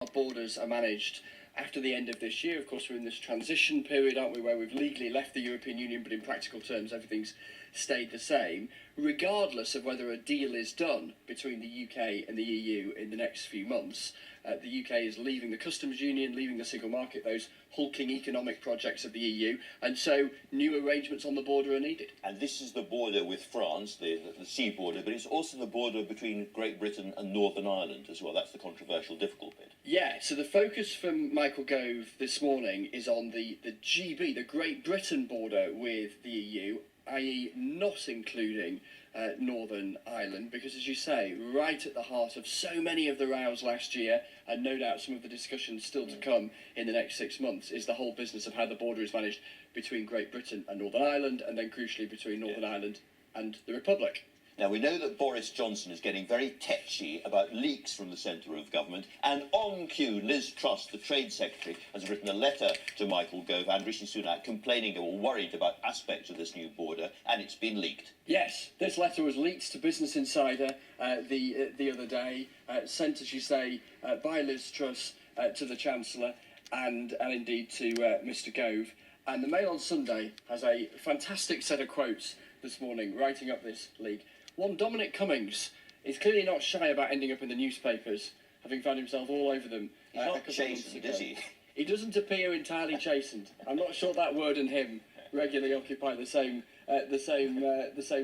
Our borders are managed after the end of this year. Of course, we're in this transition period, aren't we, where we've legally left the European Union, but in practical terms, everything's stayed the same. Regardless of whether a deal is done between the UK and the EU in the next few months, the UK is leaving the customs union, leaving the single market, those hulking economic projects of the EU, and so new arrangements on the border are needed. And this is the border with France, the sea border, but it's also the border between Great Britain and Northern Ireland as well. That's the controversial, difficult bit. Yeah, so the focus from Michael Gove this morning is on the GB, the Great Britain border with the EU, i.e. not including Northern Ireland, because, as you say, right at the heart of so many of the rows last year, and no doubt some of the discussions still to come in the next 6 months, is the whole business of how the border is managed between Great Britain and Northern Ireland, and then crucially between Northern Ireland and the Republic. Now, we know that Boris Johnson is getting very tetchy about leaks from the centre of government, and on cue, Liz Truss, the Trade Secretary, has written a letter to Michael Gove and Rishi Sunak complaining or worried about aspects of this new border, and it's been leaked. Yes, this letter was leaked to Business Insider the other day, sent, as you say, by Liz Truss to the Chancellor and indeed to Mr Gove. And the Mail on Sunday has a fantastic set of quotes this morning, writing up this leak. One Dominic Cummings is clearly not shy about ending up in the newspapers, having found himself all over them. He's not chastened, is he? He doesn't appear entirely chastened. I'm not sure that word and him regularly occupy the same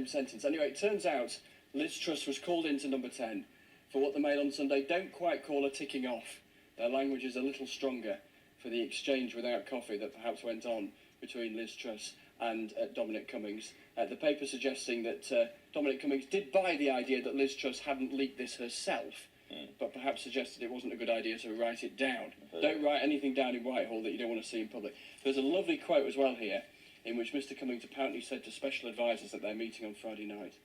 sentence. Anyway, it turns out Liz Truss was called into Number 10 for what the Mail on Sunday don't quite call a ticking off. Their language is a little stronger for the exchange without coffee that perhaps went on between Liz Truss and Dominic Cummings. The paper suggesting that Dominic Cummings did buy the idea that Liz Truss hadn't leaked this herself, but perhaps suggested it wasn't a good idea to write it down. Don't write anything down in Whitehall that you don't want to see in public. There's a lovely quote as well here, in which Mr Cummings apparently said to special advisers at their meeting on Friday night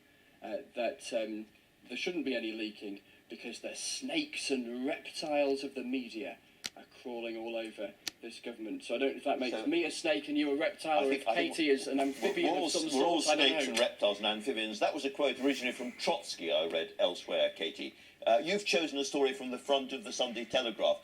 that there shouldn't be any leaking because the snakes and reptiles of the media are crawling all over this government. So I don't know if that makes me a snake and you a reptile, or if Katie is an amphibian of some sort. We're all snakes and reptiles and amphibians. That was a quote originally from Trotsky, I read elsewhere, Katie. You've chosen a story from the front of the Sunday Telegraph.